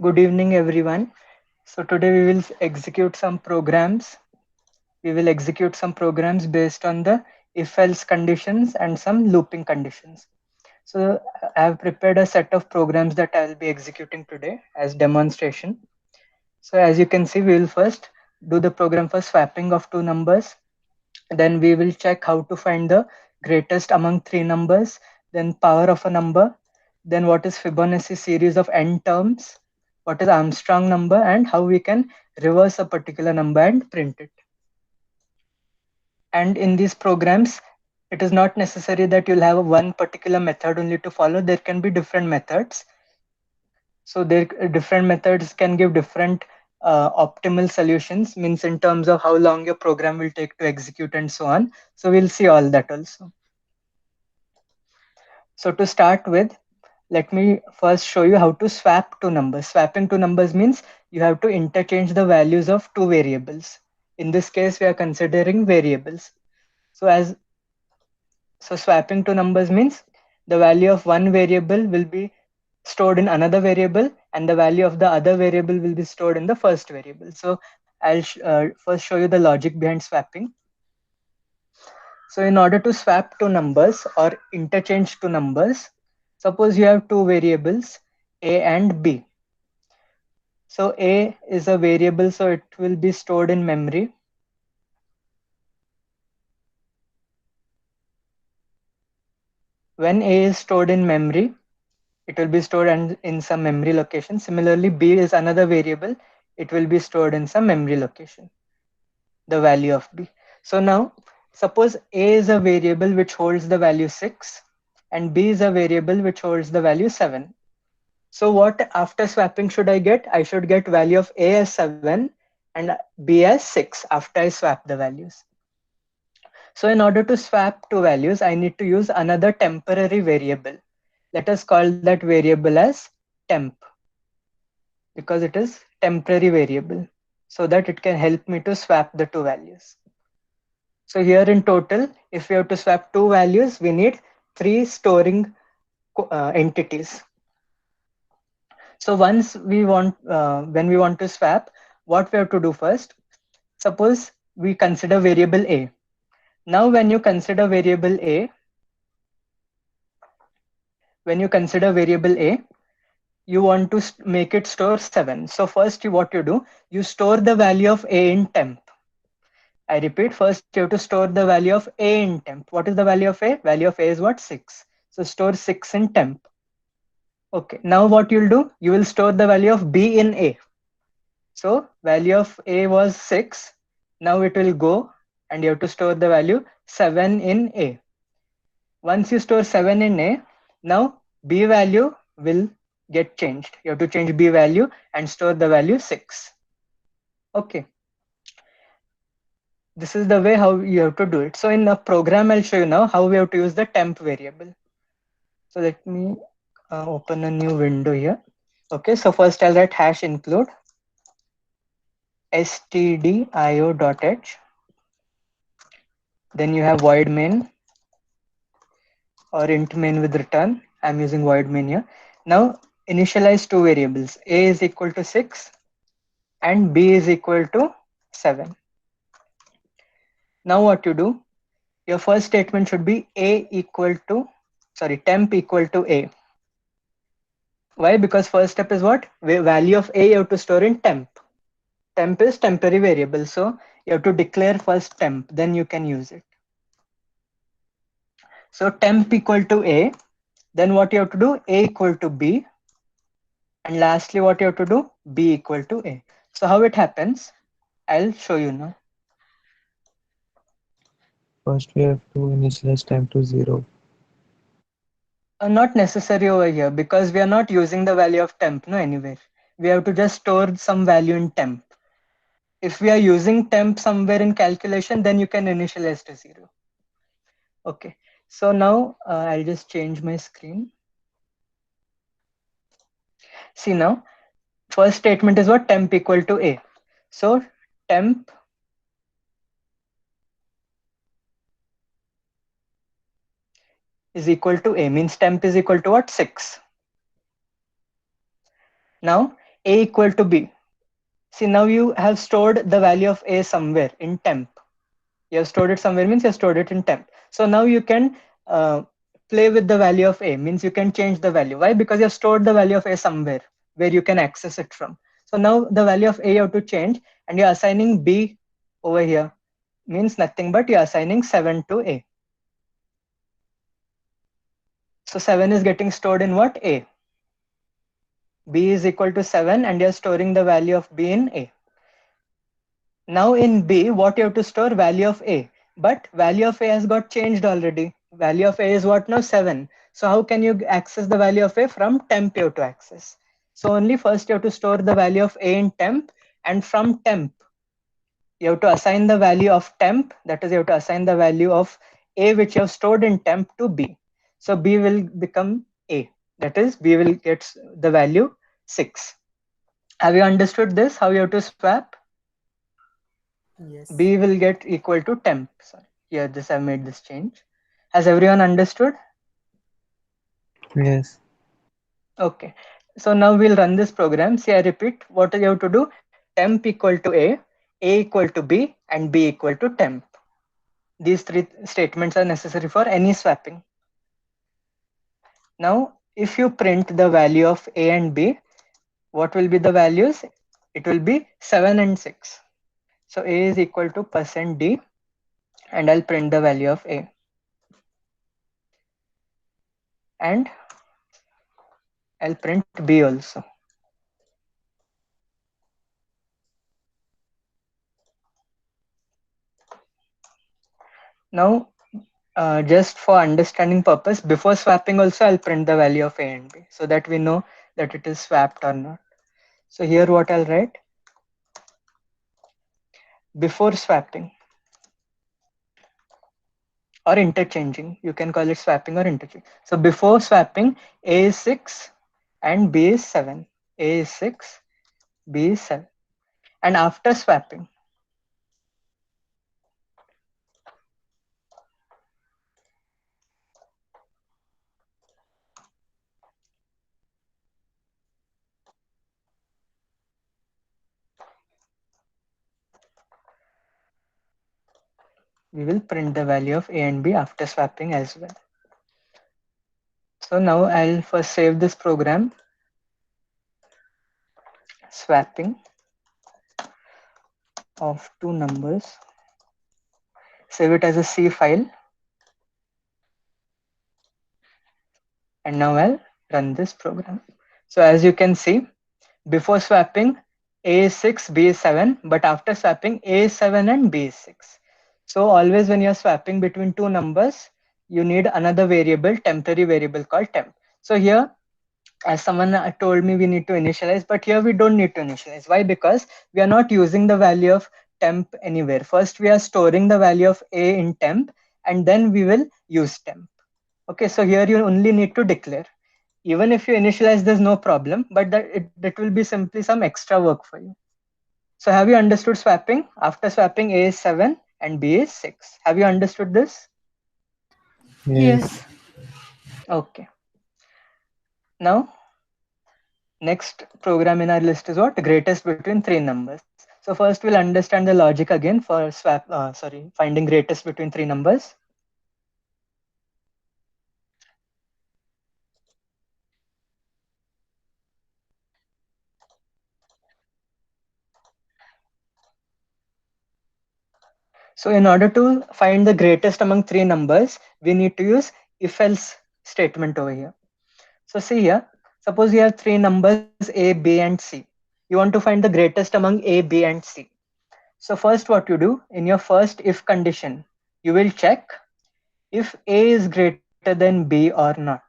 Good evening, everyone. So today we will execute some programs. We will execute some programs based on the if-else conditions and some looping conditions. So I have prepared a set of programs that I will be executing today as demonstration. So as you can see, we will first do the program for swapping of two numbers. Then we will check how to find the greatest among three numbers, then power of a number, then what is Fibonacci series of n terms, what is Armstrong number, and how we can reverse a particular number and print it. And in these programs, it is not necessary that you'll have one particular method only to follow. There can be different methods. So different methods can give different optimal solutions, means in terms of how long your program will take to execute and so on. So we'll see all that also. So to start with, let me first show you how to swap two numbers. Swapping two numbers means you have to interchange the values of two variables. In this case, we are considering variables. So swapping two numbers means the value of one variable will be stored in another variable and the value of the other variable will be stored in the first variable. So I'll first show you the logic behind swapping. So in order to swap two numbers or interchange two numbers, suppose you have two variables a and b. So a is a variable, so it will be stored in memory. When a is stored in memory, it will be stored in some memory location. Similarly, b is another variable. It will be stored in some memory location, the value of b. So now, suppose a is a variable which holds the value 6 and b is a variable which holds the value 7. So what after swapping should I get? I should get value of a as 7 and b as 6 after I swap the values. So in order to swap two values, I need to use another temporary variable. Let us call that variable as temp, because it is temporary variable, so that it can help me to swap the two values. So here in total, if we have to swap two values, we need three storing entities. So once we want, when we want to swap, what we have to do first, suppose we consider variable a. Now when you consider variable a, you want to make it store 7. So first what you do, you store the value of a in temp. I repeat, first you have to store the value of a in temp. What is the value of a? Value of a is what? 6. So store 6 in temp. Okay, now what you'll do, you will store the value of b in a. So value of a was 6. Now it will go and you have to store the value 7 in a. Once you store 7 in a, now b value will get changed. You have to change b value and store the value 6. Okay. This is the way how you have to do it. So in the program, I'll show you now how we have to use the temp variable. So let me open a new window here. Okay, so first I'll write hash include stdio.h. Then you have void main or int main with return. I'm using void main here. Now initialize two variables. A is equal to 6 and b is equal to 7. Now what you do, your first statement should be temp equal to a. Why? Because first step is what? Value of a you have to store in temp. Temp is temporary variable, so you have to declare first temp, then you can use it. So temp equal to a, then what you have to do, a equal to b, and lastly what you have to do, b equal to a. So how it happens, I'll show you now. First, we have to initialize time to 0. Not necessary over here because we are not using the value of temp no anywhere. We have to just store some value in temp. If we are using temp somewhere in calculation, then you can initialize to 0. Okay, so now I'll just change my screen. See now, first statement is what? Temp equal to a. So temp is equal to a, means temp is equal to what? 6. Now A equal to B. See, now you have stored the value of A somewhere in temp. You have stored it somewhere means you have stored it in temp. So now you can uh, play with the value of A, means you can change the value. Why? Because you have stored the value of A somewhere where you can access it from. So now the value of A you have to change, and you're assigning B over here, means nothing but you're assigning 7 to A. So 7 is getting stored in what? A. B is equal to 7, and you're storing the value of B in A. Now in B, what you have to store? Value of A. But value of A has got changed already. Value of A is what now? 7. So how can you access the value of A? From temp you have to access. So only first you have to store the value of A in temp, and from temp you have to assign the value of temp. That is, you have to assign the value of A which you have stored in temp to B. So B will become A. That is, B will get the value 6. Have you understood this? How you have to swap? Yes. B will get equal to temp. Sorry, here this I've made this change. Has everyone understood? Yes. Okay. So now we'll run this program. See, I repeat what you have to do. Temp equal to A equal to B, and B equal to temp. These three statements are necessary for any swapping. Now, if you print the value of A and B, what will be the values? It will be 7 and 6. So A is equal to %D, and I'll print the value of A. And I'll print B also. Now, just for understanding purpose, before swapping also I'll print the value of A and B so that we know that it is swapped or not. So here what I'll write, before swapping or interchanging, you can call it swapping or interchanging. So before swapping, A is 6 and B is 7. A is 6, B is 7. And after swapping, we will print the value of A and B after swapping as well. So now I'll first save this program, swapping of two numbers, save it as a C file, and now I'll run this program. So as you can see, before swapping, A is 6, B is 7, but after swapping, A is 7 and B is 6. So always when you're swapping between two numbers, you need another variable, temporary variable called temp. So here, as someone told me, we need to initialize, but here we don't need to initialize. Why? Because we are not using the value of temp anywhere. First, we are storing the value of A in temp, and then we will use temp. Okay, so here you only need to declare. Even if you initialize, there's no problem, but that will be simply some extra work for you. So have you understood swapping? After swapping, A is 7 and B is 6. Have you understood this? Yes. Yes. Okay. Now, next program in our list is what? Greatest between three numbers. So first we'll understand the logic again for finding greatest between three numbers. So in order to find the greatest among three numbers, we need to use if-else statement over here. So see here, suppose you have three numbers A, B, and C. You want to find the greatest among A, B, and C. So first what you do, in your first if condition, you will check if A is greater than B or not.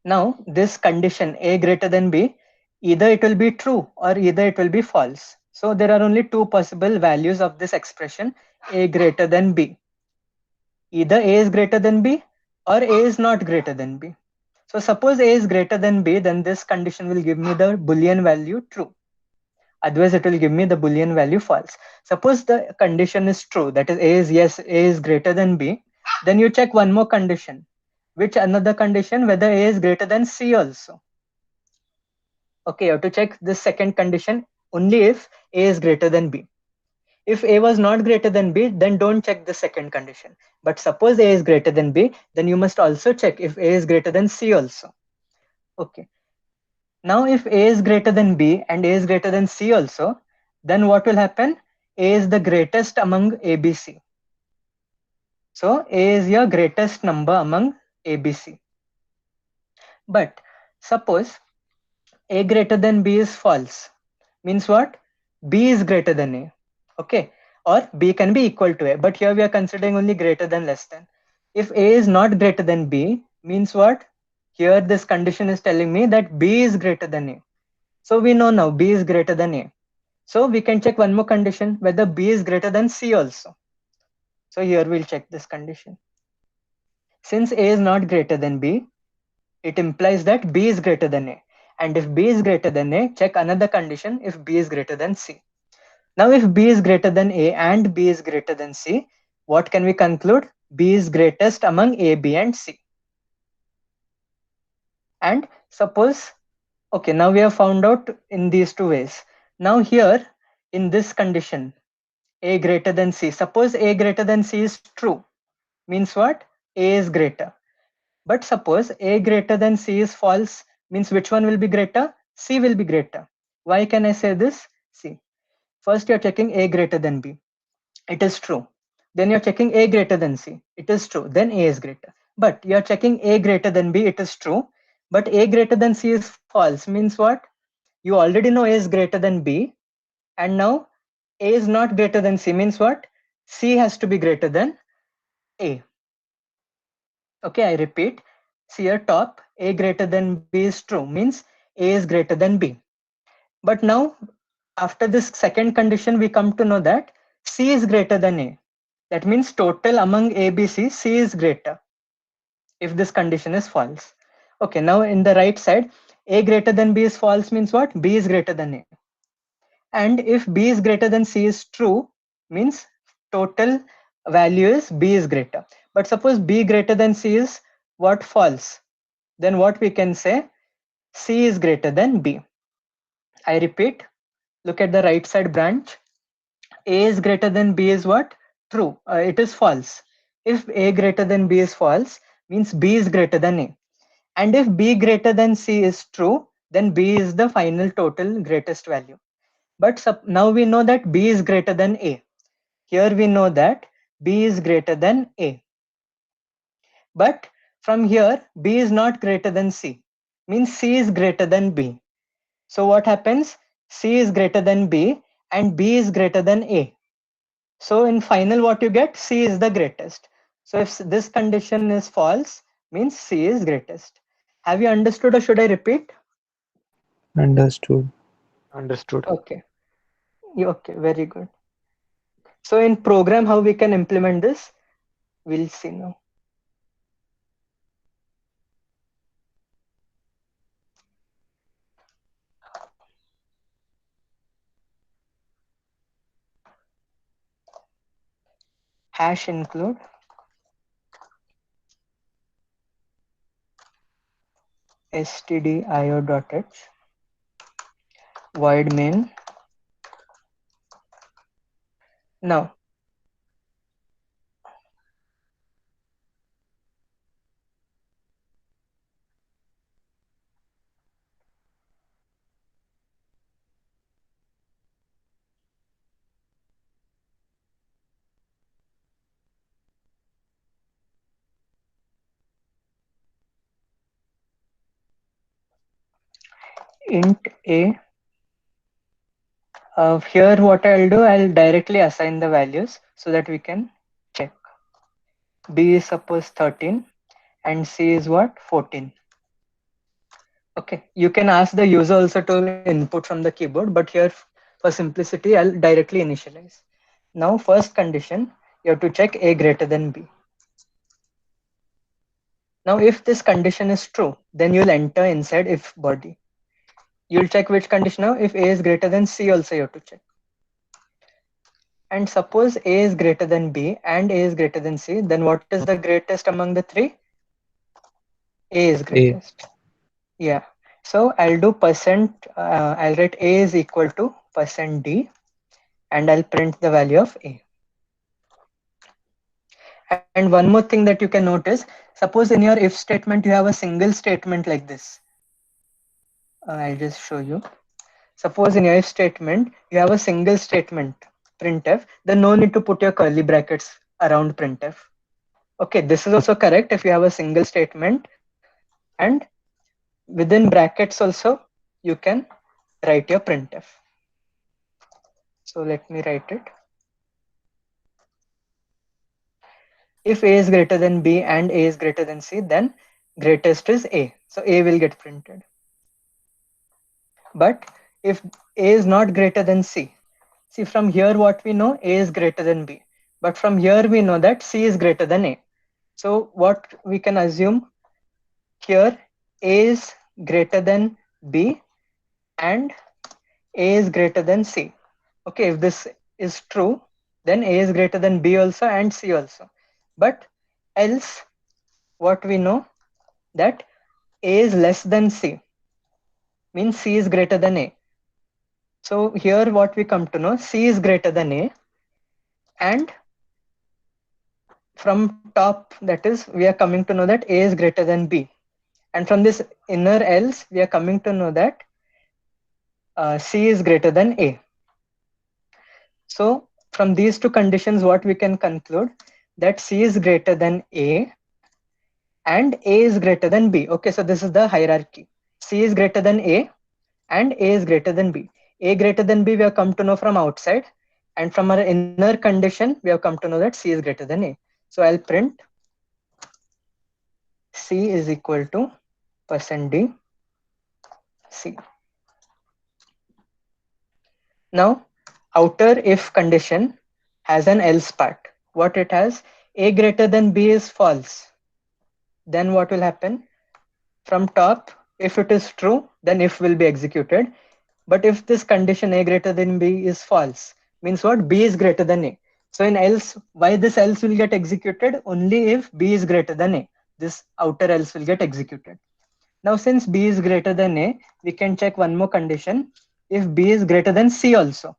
Now this condition A greater than B, either it will be true or either it will be false. So there are only two possible values of this expression, A greater than B. Either A is greater than B or A is not greater than B. So suppose A is greater than B, then this condition will give me the Boolean value true. Otherwise, it will give me the Boolean value false. Suppose the condition is true, that is A is yes, A is greater than B, then you check one more condition. Which another condition? Whether A is greater than C also. Okay, you have to check this second condition only if A is greater than B. If A was not greater than B, then don't check the second condition. But suppose A is greater than B, then you must also check if A is greater than C also. Okay. Now if A is greater than B and A is greater than C also, then what will happen? A is the greatest among ABC. So A is your greatest number among ABC. But suppose A greater than B is false. Means what? B is greater than A. Okay. Or B can be equal to A. But here we are considering only greater than less than. If A is not greater than B, means what? Here this condition is telling me that B is greater than A. So we know now B is greater than A. So we can check one more condition whether B is greater than C also. So here we'll check this condition. Since A is not greater than B, it implies that B is greater than A. And if B is greater than A, check another condition if B is greater than C. Now, if B is greater than A and B is greater than C, what can we conclude? B is greatest among A, B, and C. And suppose, okay, now we have found out in these two ways. Now, here in this condition, A greater than C, suppose A greater than C is true, means what? A is greater. But suppose A greater than C is false, means which one will be greater? C will be greater. Why can I say this? See, first you're checking A greater than B. It is true. Then you're checking A greater than C. It is true. Then A is greater. But you're checking A greater than B. It is true. But A greater than C is false. Means what? You already know A is greater than B. And now A is not greater than C. Means what? C has to be greater than A. Okay, I repeat. See here top, A greater than B is true. Means A is greater than B. But now, after this second condition, we come to know that C is greater than A. That means total among A, B, C is greater if this condition is false. Okay, now in the right side, A greater than B is false means what? B is greater than A. And if B is greater than C is true, means total value is B is greater. But suppose B greater than C is what? False. Then what we can say? C is greater than B. I repeat, look at the right side branch. A is greater than B is what? True. It is false. If A greater than B is false, means B is greater than A. And if B greater than C is true, then B is the final total greatest value. But now we know that B is greater than A. Here we know that B is greater than A. But from here, B is not greater than C. Means C is greater than B. So what happens? C is greater than B and B is greater than A. So in final what you get? C is the greatest. So if this condition is false, means C is greatest. Have you understood or should I repeat? Understood. Understood. Okay. Okay, very good. So in program, how we can implement this? We'll see now. Hash include stdio.h void main. Now int a. Here what I'll do, I'll directly assign the values so that we can check. B is suppose 13 and C is what? 14. Okay, you can ask the user also to input from the keyboard, but here for simplicity, I'll directly initialize. Now, first condition, you have to check A greater than B. Now, if this condition is true, then you'll enter inside if body. You'll check which condition now. If A is greater than C, also you have to check. And suppose A is greater than B and A is greater than C, then what is the greatest among the three? A is A. greatest. Yeah. So I'll do percent, I'll write A is equal to percent %D, and I'll print the value of A. And one more thing that you can notice, suppose in your if statement you have a single statement like this. I'll just show you. Suppose in your if statement you have a single statement printf, then no need to put your curly brackets around printf. Okay, this is also correct if you have a single statement, and within brackets also you can write your printf. So let me write it. If A is greater than B and A is greater than C, then greatest is A. So A will get printed. But if A is not greater than C, see from here what we know, A is greater than B. But from here we know that C is greater than A. So what we can assume here, A is greater than B and A is greater than C. Okay, if this is true, then A is greater than B also and C also. But else what we know that A is less than C, means C is greater than A. So here what we come to know, C is greater than A, and from top, that is, we are coming to know that A is greater than B. And from this inner else, we are coming to know that C is greater than A. So from these two conditions, what we can conclude that C is greater than A and A is greater than B. Okay, so this is the hierarchy. C is greater than A and A is greater than B. A greater than B we have come to know from outside, and from our inner condition we have come to know that C is greater than A. So I'll print C is equal to percent %D C. Now outer if condition has an else part. What it has, A greater than B is false. Then what will happen? From top, if it is true, then if will be executed. But if this condition A greater than B is false, means what? B is greater than A. So in else, why this else will get executed? Only if B is greater than A. This outer else will get executed. Now since B is greater than A, we can check one more condition. If B is greater than C also.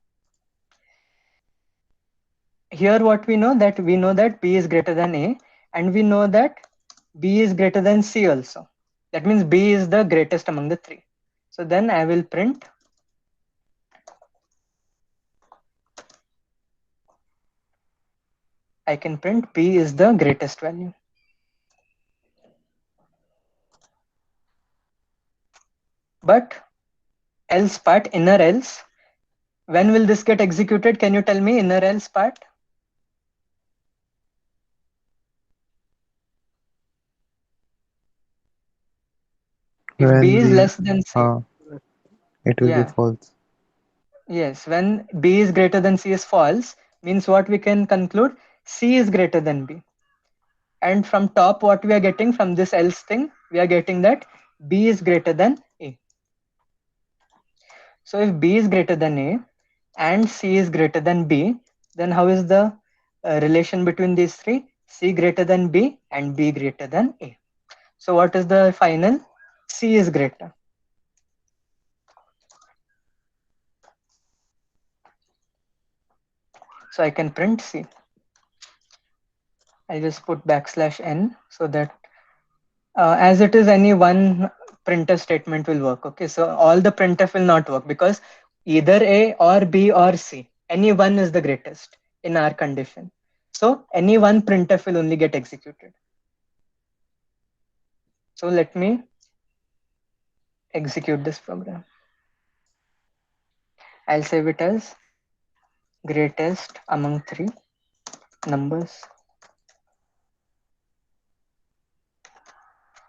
Here what we know that B is greater than A, and we know that B is greater than C also. That means B is the greatest among the three. So then I will print I can print B is the greatest value. But else part, inner else, when will this get executed? Can you tell me inner else part? If B When is the less than C. it will be Yeah. false. Yes. When B is greater than C is false, means what we can conclude? C is greater than B. And from top, what we are getting from this else thing, we are getting that B is greater than A. So if B is greater than A and C is greater than B, then how is the relation between these three? C greater than B and B greater than A. So what is the final? C is greater. So I can print C. I just put \n so that as it is any one printf statement will work. Okay, so all the printf will not work because either A or B or C, any one is the greatest in our condition. So any one printf will only get executed. So let me execute this program. I'll save it as greatest among three numbers,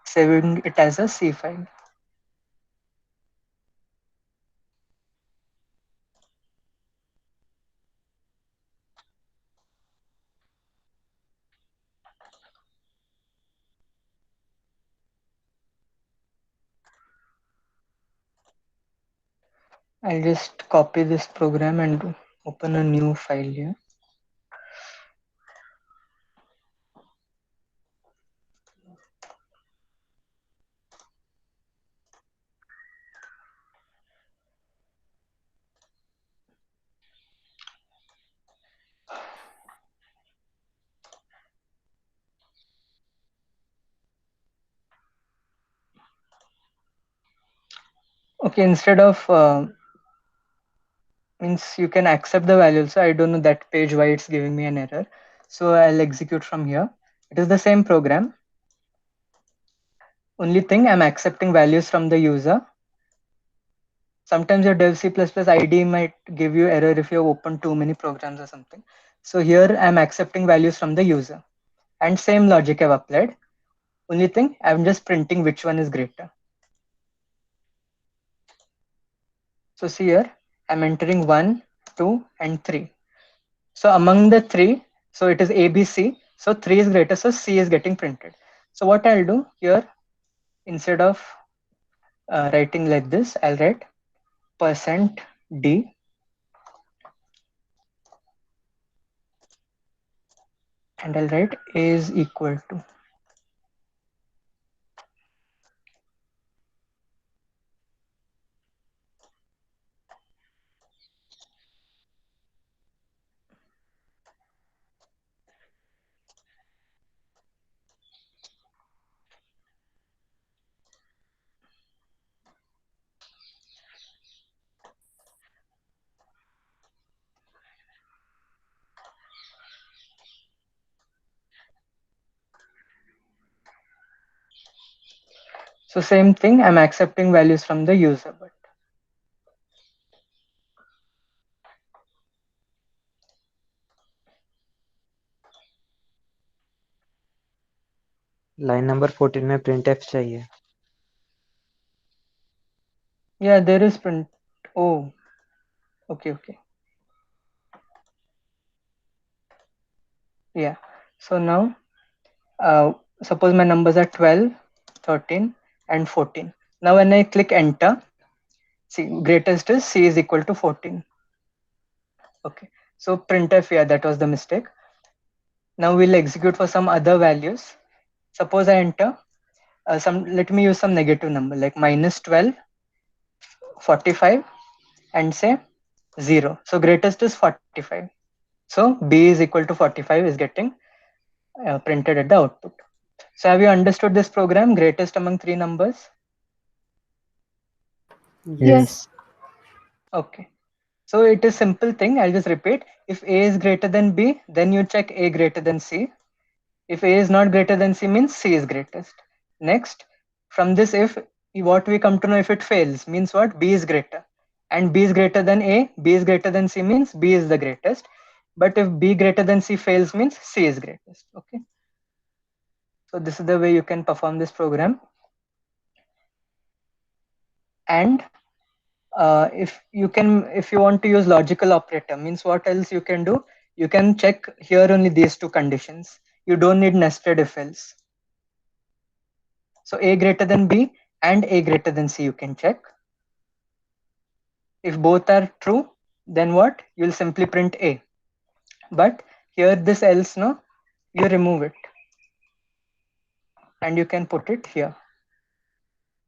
saving it as a C file. I'll just copy this program and open a new file here. Okay, instead of means you can accept the value also. I don't know that page why it's giving me an error. So I'll execute from here. It is the same program. Only thing I'm accepting values from the user. Sometimes your dev C++ ID might give you error if you have opened too many programs or something. So here I'm accepting values from the user. And same logic I've applied. Only thing I'm just printing which one is greater. So see here, I'm entering 1, 2, and 3. So among the three, so it is A, B, C. So 3 is greater, so C is getting printed. So what I'll do here, instead of writing like this, I'll write percent %d, and I'll write A is equal to. So same thing, I'm accepting values from the user. But line number 14 में printf चाहिए. yeah, there is print. Oh, okay, okay. Yeah. So now, suppose my numbers are 12, 13, and 14. Now when I click enter, see, greatest is C is equal to 14. Okay. So printf, yeah, that was the mistake. Now we'll execute for some other values. Suppose I enter let me use some negative number like -12, 45, and say 0. So greatest is 45. So B is equal to 45 is getting printed at the output. So have you understood this program, greatest among three numbers? Yes. Yes. Okay. So it is simple thing. I'll just repeat. If A is greater than B, then you check A greater than C. If A is not greater than C means C is greatest. Next, from this if, what we come to know, if it fails means what? B is greater. And B is greater than A, B is greater than C means B is the greatest. But if B greater than C fails means C is greatest. Okay. So this is the way you can perform this program. And if you want to use logical operator, means what else you can do? You can check here only these two conditions. You don't need nested if else. So A greater than B and A greater than C you can check. If both are true, then what? You'll simply print A. But here this else, no, you remove it and you can put it here.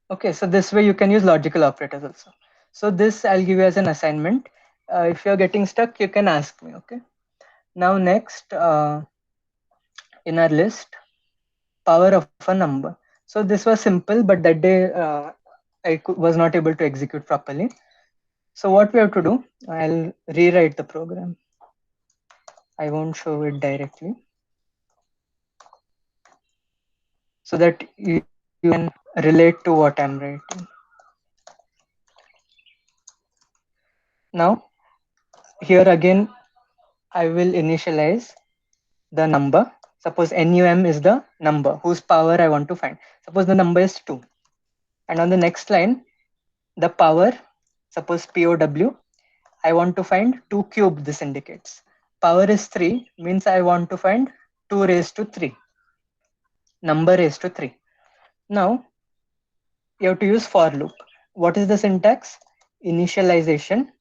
Okay, so this way you can use logical operators also. So this I'll give you as an assignment. If you're getting stuck, you can ask me. Okay. Now next in our list, power of a number. So this was simple, but that day was not able to execute properly. So what we have to do, I'll rewrite the program. I won't show it directly so that you can relate to what I'm writing. Now, here again, I will initialize the number. Suppose NUM is the number whose power I want to find. Suppose the number is 2. And on the next line, the power, suppose POW, I want to find 2 cube, this indicates. Power is 3, means I want to find 2 raised to 3, number raised to 3. Now, you have to use for loop. What is the syntax? Initialization.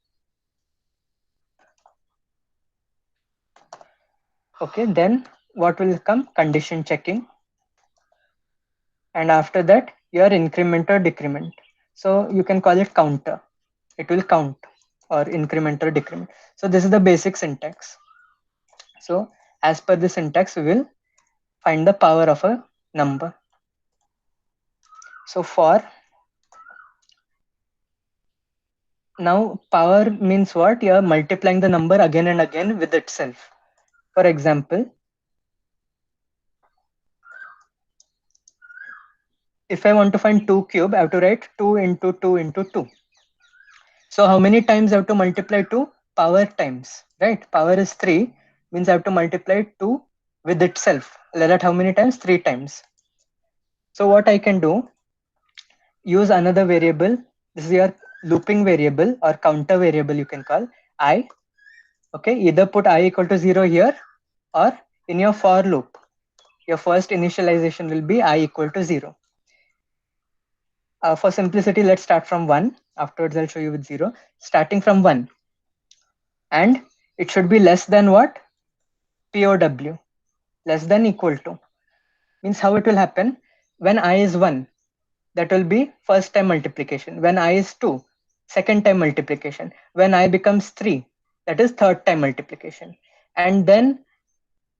Okay, then what will come? Condition checking. And after that, your increment or decrement. So you can call it counter. It will count, or increment or decrement. So this is the basic syntax. So as per the syntax, we will find the power of a number. So for Now power means what? You're multiplying the number again and again with itself. For example, if I want to find 2 cube, I have to write 2 into 2 into 2. So how many times I have to multiply 2? Power times, right? Power is 3, means I have to multiply 2 with itself. Let how many times? 3 times. So what I can do, use another variable. This is your looping variable or counter variable you can call I. Okay, either put I equal to 0 here, or in your for loop, your first initialization will be I equal to 0. For simplicity, let's start from 1. Afterwards, I'll show you with 0. Starting from 1. And it should be less than what? POW. Less than equal to. Means how it will happen? When I is 1, that will be first time multiplication. When I is 2, second time multiplication. When I becomes 3, that is third time multiplication. And then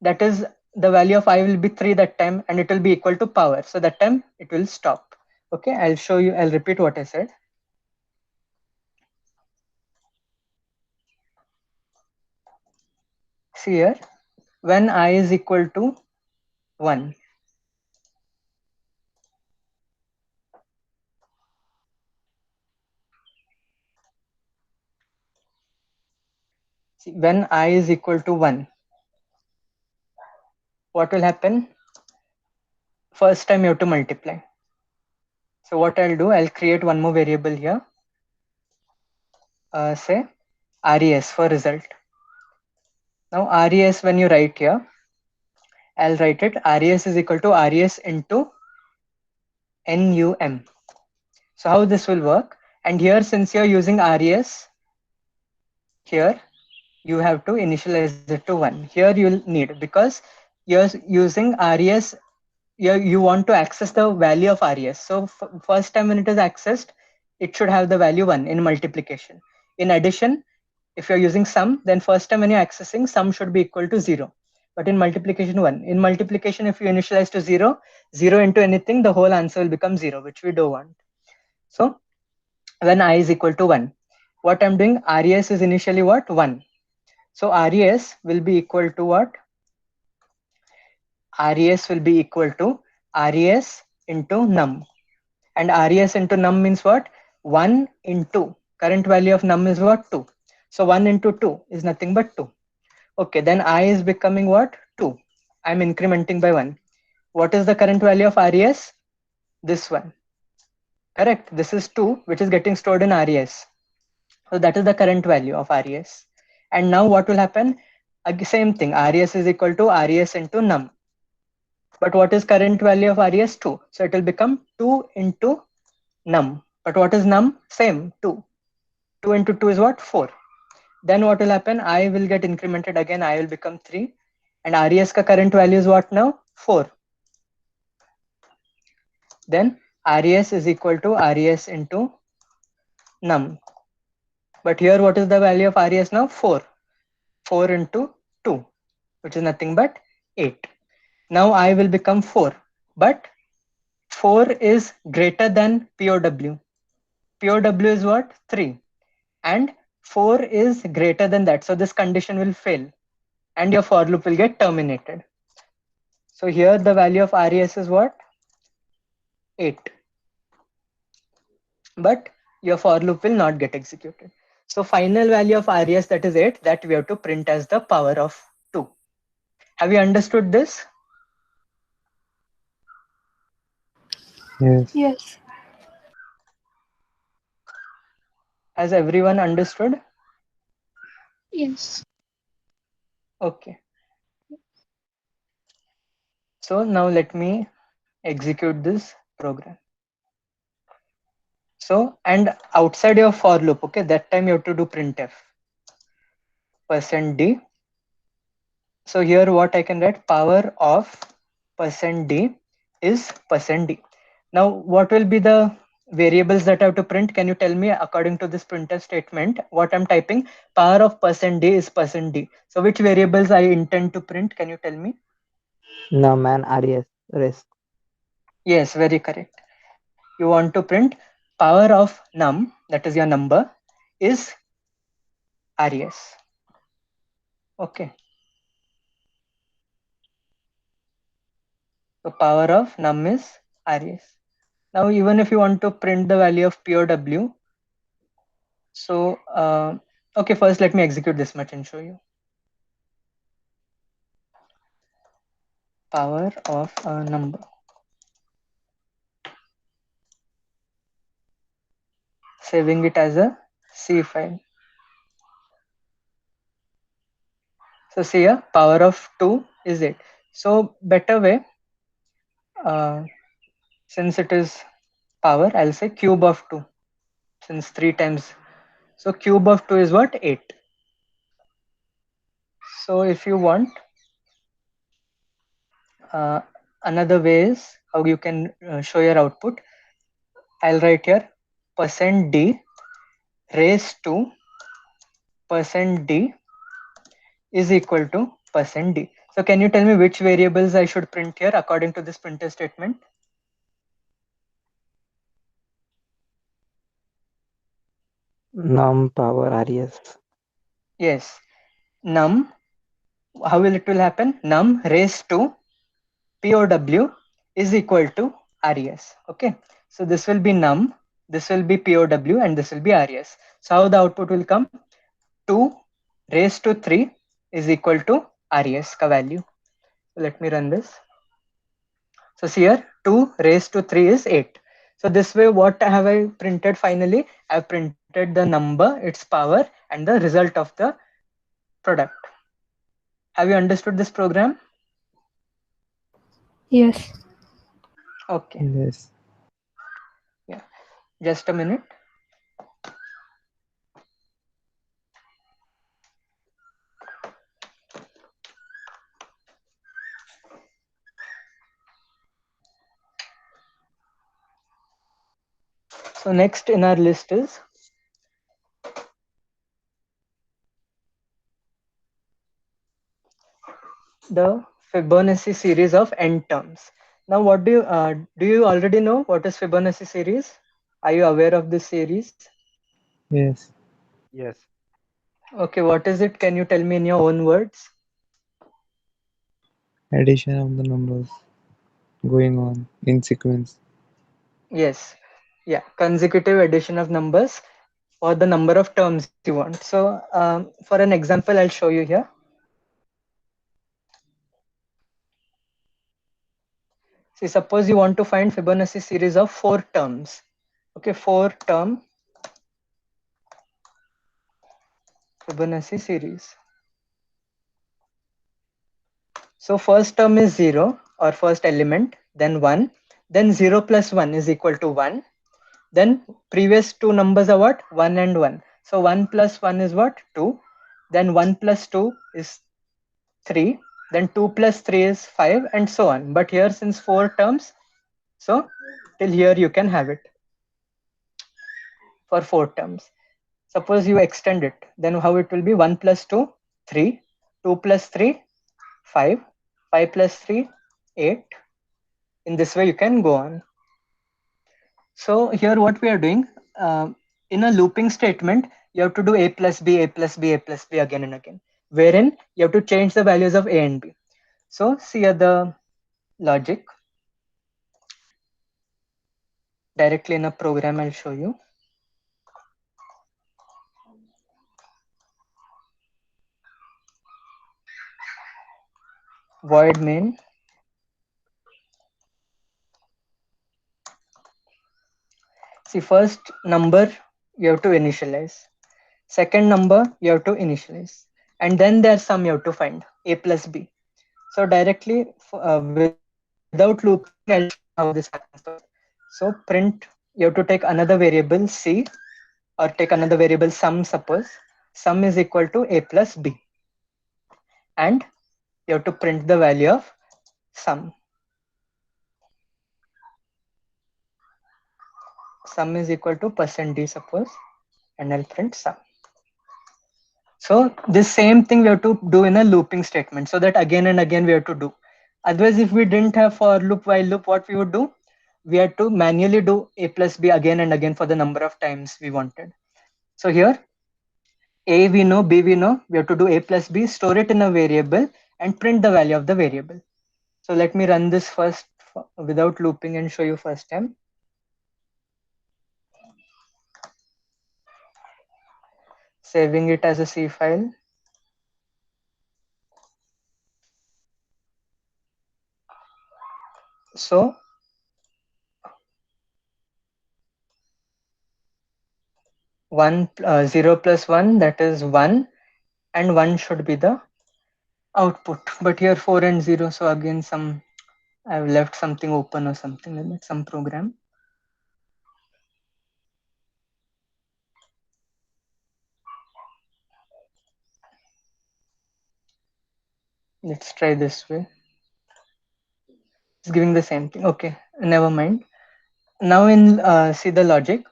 that is the value of I will be 3 that time, and it will be equal to power. So that time it will stop. Okay, I'll show you, I'll repeat what I said. See here, when I is equal to 1, see, when I is equal to 1, what will happen? First time you have to multiply. So what I'll do, I'll create one more variable here, say res for result. Now res, when you write here, I'll write it res is equal to res into num. So how this will work? And here, since you're using res, here you have to initialize it to 1. Here you'll need, because you're using res, you want to access the value of res. So first time when it is accessed, it should have the value 1 in multiplication. In addition, if you're using sum, then first time when you're accessing, sum should be equal to 0. But in multiplication, 1. In multiplication, if you initialize to 0, 0 into anything, the whole answer will become 0, which we don't want. So when I is equal to 1, what I'm doing, res is initially what? 1. So res will be equal to what? Res will be equal to res into num. And res into num means what? 1 into current value of num is what? 2. So 1 into 2 is nothing but 2. Okay, then I is becoming what? 2. I'm incrementing by 1. What is the current value of res? This one. Correct. This is 2, which is getting stored in res. So that is the current value of res. And now what will happen? Same thing. Res is equal to res into num. But what is current value of res? 2. So it will become 2 into num. But what is num? Same, 2. 2 into 2 is what? 4. Then what will happen? I will get incremented again. I will become 3. And res ka current value is what now? 4. Then res is equal to res into num. But here what is the value of res now? 4. 4 into 2, which is nothing but 8. Now I will become 4. But 4 is greater than POW. POW is what? 3. And 4 is greater than that. So this condition will fail and your for loop will get terminated. So here the value of res is what? 8. But your for loop will not get executed. So final value of res, that is 8, that we have to print as the power of 2. Have you understood this? Yes. Yes. Has everyone understood? Yes. Okay. So now let me execute this program. So, and outside your for loop, okay, that time you have to do printf %d. So here what I can write, power of %d is %d. Now what will be the variables that I have to print? Can you tell me, according to this printf statement, what I'm typing? Power of %d is %d. So which variables I intend to print? Can you tell me? Num and res. Rest. Yes, very correct. You want to print power of num, that is your number, is RES. Okay. The power of num is RES. Now, even if you want to print the value of POW, so okay, first let me execute this much and show you. Power of a number. Saving it as a C file. So see here, power of 2 is 8. So better way, uh, since it is power, I'll say cube of 2, since 3 times. So cube of 2 is what? 8. So if you want, uh, another way is how you can show your output. I'll write here %d raised to %d is equal to %d. So can you tell me which variables I should print here according to this printf statement? Num power res. Yes, num. How will it will happen? Num raised to POW is equal to RES. Okay, so this will be num, this will be POW, and this will be RES. So how the output will come? 2 raised to 3 is equal to RES ka value. So let me run this. So see here, 2 raised to 3 is 8. So this way, what have I printed finally? I've printed the number, its power, and the result of the product. Have you understood this program? Yes. Okay, Yes. yeah, just a minute. So next in our list is the Fibonacci series of n terms. Now, what do you already know what is Fibonacci series? Are you aware of this series? Yes. Yes. Okay, what is it? Can you tell me in your own words? Addition of the numbers going on in sequence. Yes, yeah, consecutive addition of numbers or the number of terms you want. So, for an example, I'll show you here. See, suppose you want to find Fibonacci series of 4 terms. Okay, 4 term Fibonacci series. So first term is 0 or first element, then 1, then 0 plus 1 is equal to 1. Then previous two numbers are what? 1 and 1. So 1 plus 1 is what? 2. Then 1 plus 2 is 3. Then 2 plus 3 is 5 and so on. But here since 4 terms, so till here you can have it for 4 terms. Suppose you extend it, then how it will be? 1 plus 2, 3. 2 plus 3, 5. 5 plus 3, 8. In this way you can go on. So here what we are doing, in a looping statement, you have to do a plus b, a plus b, a plus b again and again, wherein you have to change the values of a and b. So see here the logic. Directly in a program, I'll show you. Void main. See, first number you have to initialize. Second number you have to initialize. And then there's sum you have to find, a plus b. So directly without looping, I'll show you how this happens first. So print, you have to take another variable c or take another variable sum, suppose. Sum is equal to a plus b. And you have to print the value of sum. Sum is equal to %d, suppose. And I'll print sum. So this same thing we have to do in a looping statement, so that again and again we have to do. Otherwise, if we didn't have for loop while loop, what we would do? We had to manually do a plus b again and again for the number of times we wanted. So here A we know, B we know. We have to do A plus B, store it in a variable, and print the value of the variable. So let me run this first without looping and show you first time. Saving it as a C file. So 0 plus 1, that is 1, and 1 should be the output. But here 4 and 0, so again I've left something open or something like that, some program. Let's try this way. It's giving the same thing. Okay, never mind. Now in see the logic.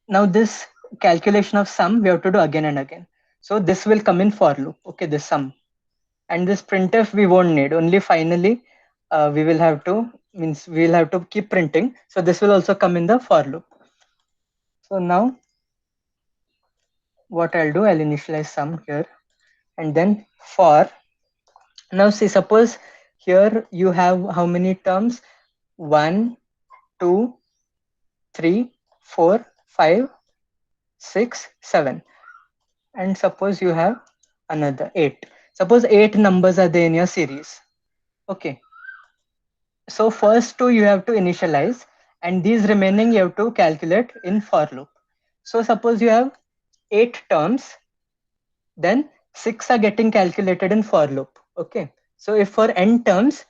Now this calculation of sum we have to do again and again. So this will come in for loop. Okay, this sum. And this printf we won't need. Only finally we will have to keep printing. So this will also come in the for loop. So now what I'll do, I'll initialize sum here, and then for. Now see, suppose here you have how many terms? 1, 2, 3, 4, 5, 6, 7. And suppose you have another 8. Suppose 8 numbers are there in your series. Okay. So first two you have to initialize, and these remaining you have to calculate in for loop. So suppose you have 8 terms, then 6 are getting calculated in for loop. Okay. So if for n terms,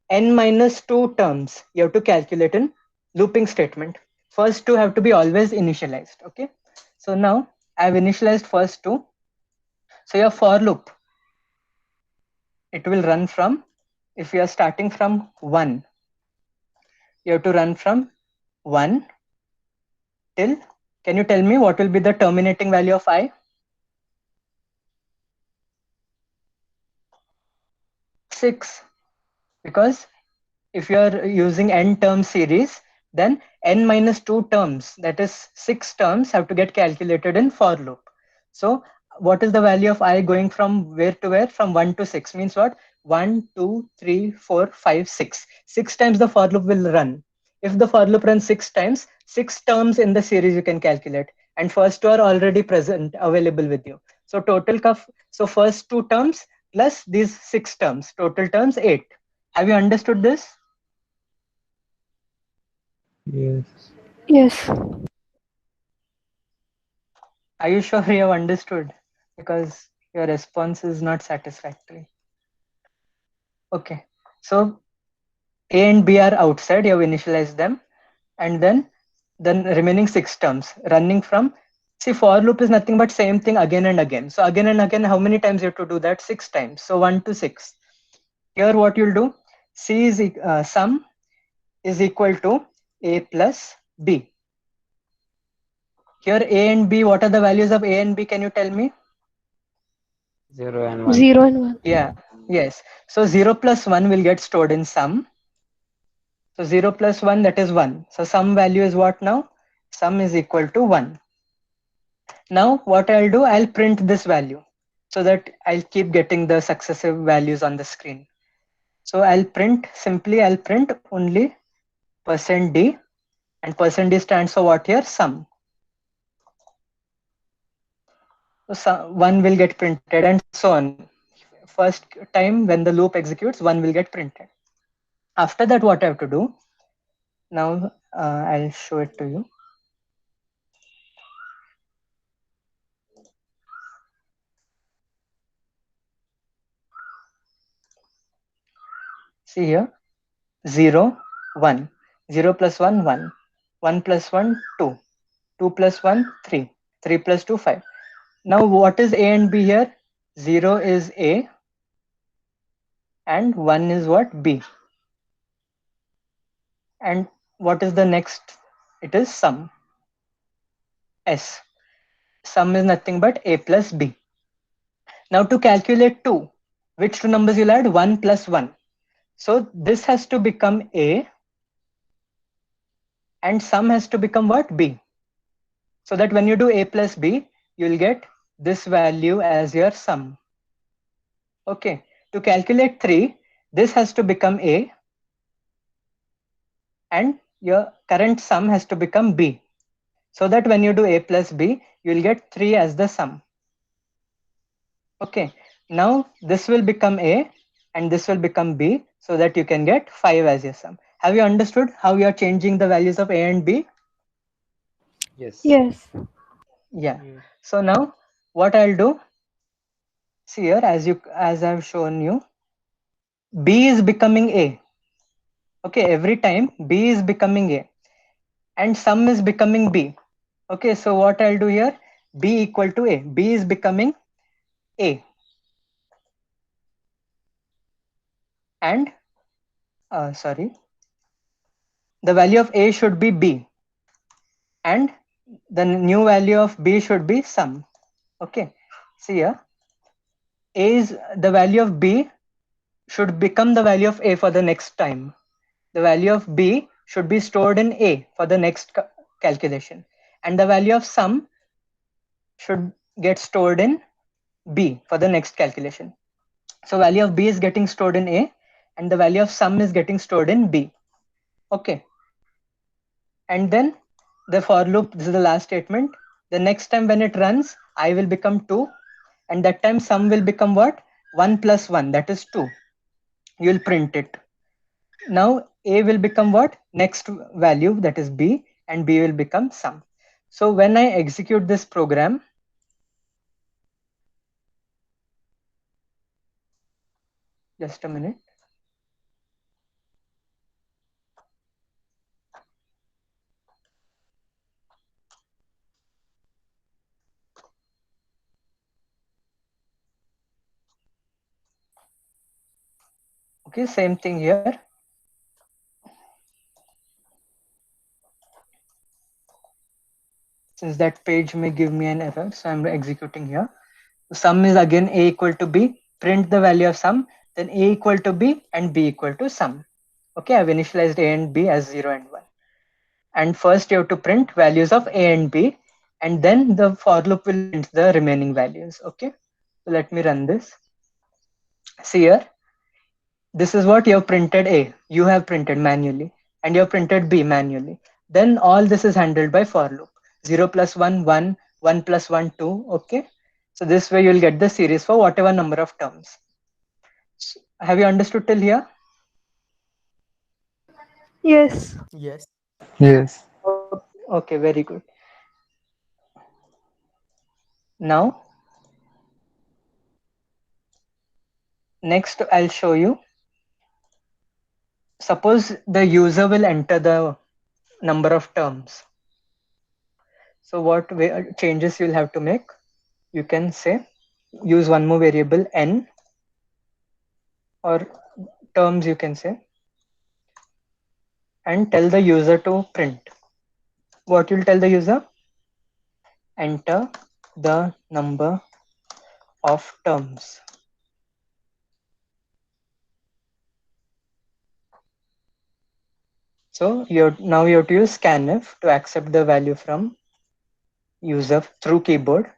n minus 2 terms you have to calculate in looping statement. First two have to be always initialized. Okay. So now I've initialized first two. So your for loop, it will run from, if you are starting from 1, you have to run from 1 till, can you tell me what will be the terminating value of I? 6. Because if you are using n term series, then n minus 2 terms, that is 6 terms, have to get calculated in for loop. So what is the value of I going from where to where? From 1 to 6 means what? 1, 2, 3, 4, 5, 6. 6 times the for loop will run. If the for loop runs 6 times, 6 terms in the series you can calculate, and first two are already present, available with you. So so first two terms plus these 6 terms, total terms 8. Have you understood this? Yes. Yes. Are you sure you have understood? Because your response is not satisfactory. Okay, so A and B are outside, you have initialized them, and then the remaining 6 terms running from, see, for loop is nothing but same thing again and again. So again and again, how many times you have to do that? 6 times. So 1 to 6. Here what you'll do, sum is equal to A plus B. Here A and B, what are the values of A and B? Can you tell me? 0 and 1. 0 and 1. Yeah, yes. So 0 plus 1 will get stored in sum. So 0 plus 1, that is 1. So sum value is what now? Sum is equal to 1. Now what I'll do, I'll print this value so that I'll keep getting the successive values on the screen. So I'll print only %d, and %d stands for what here? Sum. So 1 will get printed and so on. First time when the loop executes, 1 will get printed. After that, what I have to do, now I'll show it to you. See here, 0, 1, 0 plus 1, 1, 1 plus 1, 2, 2 plus 1, 3, 3 plus 2, 5. Now what is A and B here? 0 is A and 1 is what? B. And what is the next? It is sum, S. Sum is nothing but A plus B. Now to calculate 2, which two numbers you'll add? 1 plus 1. So this has to become A and sum has to become what? B. So that when you do A plus B, you'll get this value as your sum. Okay, to calculate 3, this has to become A and your current sum has to become B. So that when you do A plus B, you'll get 3 as the sum. Okay, now this will become A and this will become B so that you can get 5 as your sum. Have you understood how you are changing the values of A and B? Yes. Yes. Yeah. Mm. So now what I'll do, see here, as I've shown you, B is becoming A. Okay, every time B is becoming A and sum is becoming B. Okay, so what I'll do here, B equal to A. B is becoming A and sorry, the value of A should be B and the new value of B should be sum. Okay, see here, A is the value of B should become the value of A for the next time. The value of B should be stored in A for the next calculation, and the value of sum should get stored in B for the next calculation. So value of B is getting stored in A and the value of sum is getting stored in B. Okay. And then the for loop, this is the last statement. The next time when it runs, I will become 2 and that time sum will become what? 1 plus 1, that is 2. You will print it. Now A will become what? Next value, that is B, and B will become sum. So when I execute this program, just a minute. Okay, same thing here. Since that page may give me an error, so I'm executing here. So sum is again A equal to B, print the value of sum, then A equal to B and B equal to sum. Okay, I've initialized A and B as 0 and 1. And first you have to print values of A and B, and then the for loop will print the remaining values. Okay, so let me run this. See here, this is what you have printed A, you have printed manually, and you have printed B manually. Then all this is handled by for loop. 0 plus 1, 1, 1 plus 1, 2. Okay, so this way you'll get the series for whatever number of terms. Have you understood till here? Yes. Yes. Yes. Okay, very good. Now, next I'll show you. Suppose the user will enter the number of terms. So what changes you'll have to make? You can say use one more variable n, or terms you can say, and tell the user to print. What you'll tell the user? Enter the number of terms. So now you have to use scanf to accept the value from user through keyboard.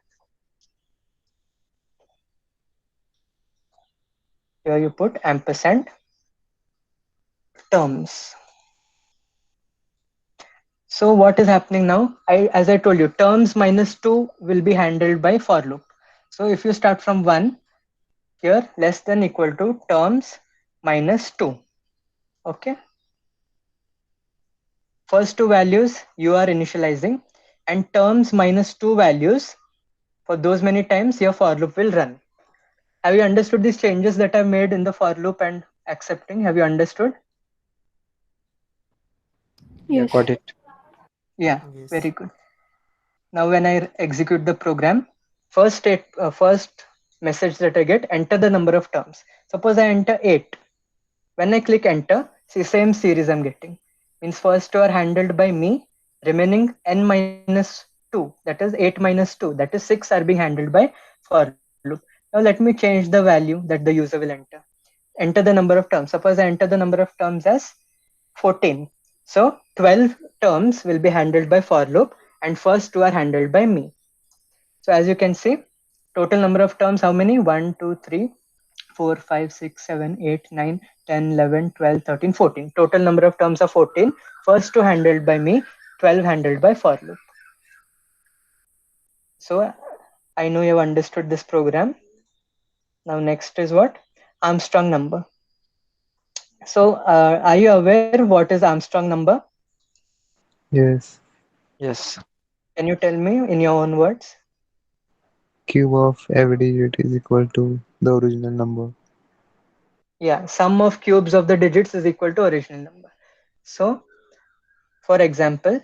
Here you put ampersand terms. So what is happening now? As I told you, terms minus 2 will be handled by for loop. So if you start from 1, here less than equal to terms minus 2. Okay. First two values you are initializing, and terms minus 2 values, for those many times your for loop will run. Have you understood these changes that I've made in the for loop and accepting? Have you understood? Yeah, Yes. got it. Yeah, Yes. very good. Now when I execute the program, first message that I get, enter the number of terms. Suppose I enter 8. When I click enter, see, same series I'm getting. Means first two are handled by me, remaining n minus 2, that is 8 minus 2, that is 6 are being handled by for loop. Now let me change the value that the user will enter. Enter the number of terms. Suppose I enter the number of terms as 14. So 12 terms will be handled by for loop and first two are handled by me. So as you can see, total number of terms, how many? 1, 2, 3, 4, 5, 6, 7, 8, 9, 10, 11, 12, 13, 14. Total number of terms are 14. First two handled by me, 12 handled by for loop. So I know you have understood this program. Now next is what? Armstrong number. So are you aware what is Armstrong number? Yes. Yes. Can you tell me in your own words? Cube of every digit is equal to the original number. Yeah, sum of cubes of the digits is equal to original number. So for example,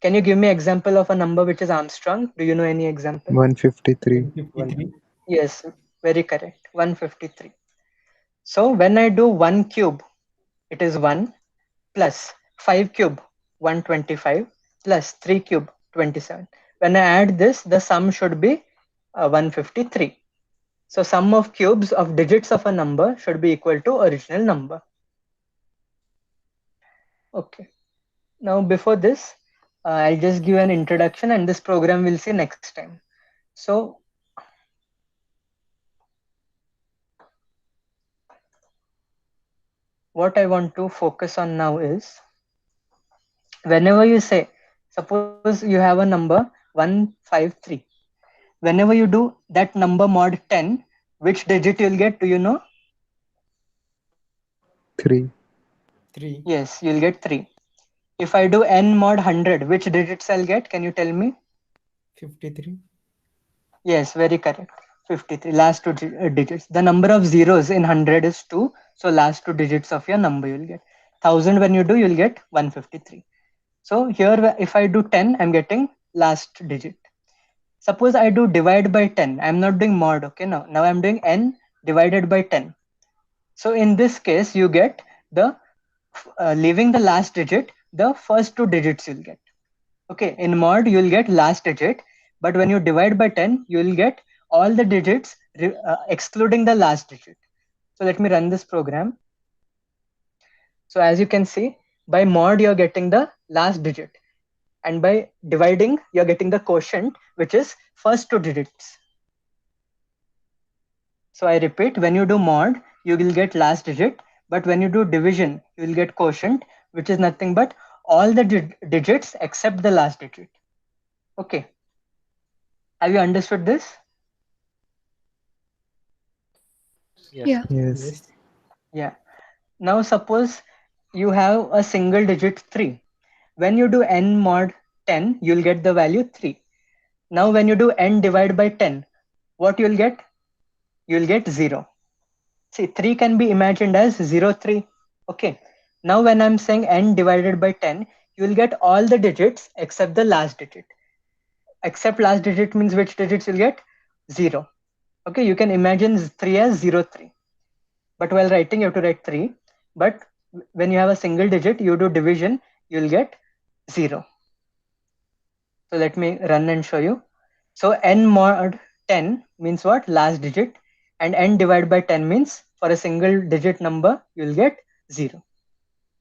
can you give me example of a number which is Armstrong? Do you know any example? 153. 153. Yes, very correct. 153. So when I do 1 cube, it is 1 plus 5 cube, 125 plus 3 cube, 27. When I add this, the sum should be 153. So sum of cubes of digits of a number should be equal to original number. Okay. Now before this, I'll just give an introduction and this program we'll see next time. So what I want to focus on now is, whenever you say, suppose you have a number 153. Whenever you do that number mod 10, which digit you'll get? Do you know? 3. 3. Yes, you'll get 3. If I do n mod 100, which digits I'll get? Can you tell me? 53. Yes, very correct. 53, last two digits. The number of zeros in 100 is 2. So last two digits of your number you'll get. 1000 when you do, you'll get 153. So here if I do 10, I'm getting last digit. Suppose I do divide by 10. I'm not doing mod, okay? Now I'm doing n divided by 10. So in this case, you get the, leaving the last digit, the first two digits you'll get. Okay, in mod, you'll get last digit, but when you divide by 10, you'll get all the digits excluding the last digit. So let me run this program. So as you can see, by mod, you're getting the last digit. And by dividing, you're getting the quotient, which is first two digits. So I repeat, when you do mod, you will get last digit, but when you do division, you will get quotient, which is nothing but all the digits except the last digit. Okay. Have you understood this? Yes. Yeah. Yes. Yes. Yeah. Now suppose you have a single digit 3. When you do n mod 10, you'll get the value 3. Now when you do n divided by 10, what you'll get? You'll get 0. See, 3 can be imagined as 0, 3. Okay. Now when I'm saying n divided by 10, you will get all the digits except the last digit. Except last digit means which digits you'll get? 0. Okay, you can imagine 3 as 0, 3. But while writing, you have to write 3. But when you have a single digit, you do division, you'll get 0. So let me run and show you. So n mod 10 means what? Last digit. And n divided by 10 means for a single digit number, you'll get 0.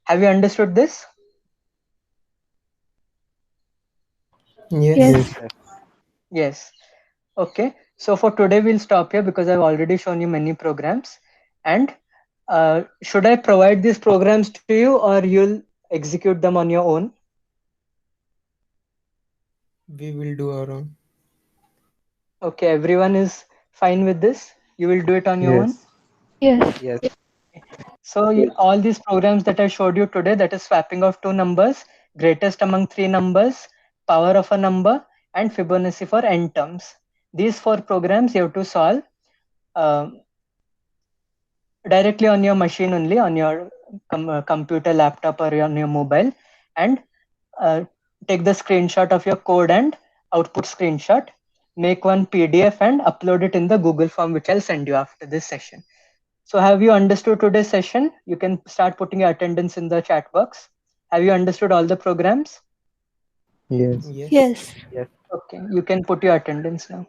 Have you understood this? Yes. Yes. Yes. Yes. Yes. Okay. So for today, we'll stop here because I've already shown you many programs. And should I provide these programs to you or you'll execute them on your own? We will do our own. Okay. Everyone is fine with this? You will do it on your own? Yes. Yes. Yes. So all these programs that I showed you today, that is swapping of two numbers, greatest among three numbers, power of a number, and Fibonacci for n terms. These four programs you have to solve uh, directly on your machine only, on your computer, laptop, or on your mobile, and uh, take the screenshot of your code and output screenshot, make one PDF and upload it in the Google form, which I'll send you after this session. So have you understood today's session? You can start putting your attendance in the chat box. Have you understood all the programs? Yes. Yes. Yes. Yes. Okay, you can put your attendance now.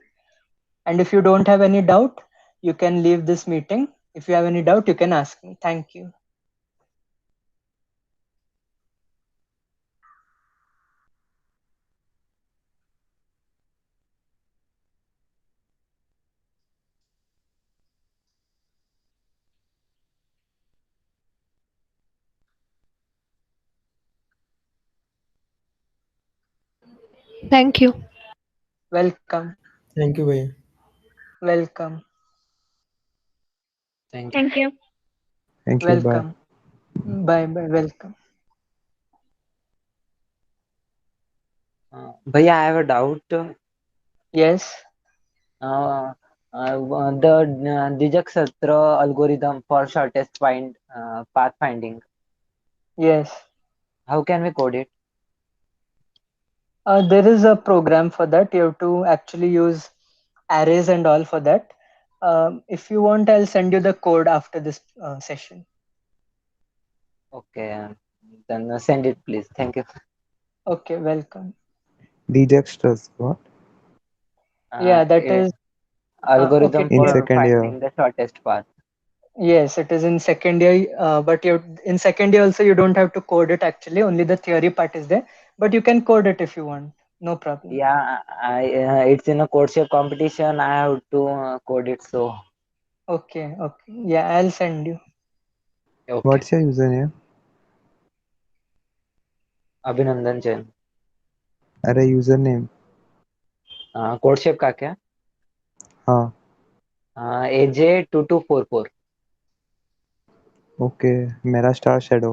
And if you don't have any doubt, you can leave this meeting. If you have any doubt, you can ask me. Thank you. Thank you. Welcome. Thank you, भैया. Welcome. Thank you. Thank you. Thank you. Bye. Welcome. Bye bye. Welcome. Bhaiya, I have a doubt. Yes. The Dijak Satra algorithm for shortest path finding. Yes. How can we code it? There is a program for that. You have to actually use arrays and all for that. If you want, I'll send you the code after this session. Okay, then send it, please. Thank you. Okay, welcome. Dexter's what? Yeah, that A is okay. algorithm In Yeah, for second year. finding the shortest path. yes, it is in second year. But you in second year also you don't have to code it actually. Only the theory part is there. But you can code it if you want. No problem. Yeah, it's in a code shape competition. I have to code it. So Okay, okay. Yeah, I'll send you. okay. What's your username? अभिनंदन जैन. अरे username. Code shape का क्या? हाँ. AJ2244. Okay. मेरा Star Shadow.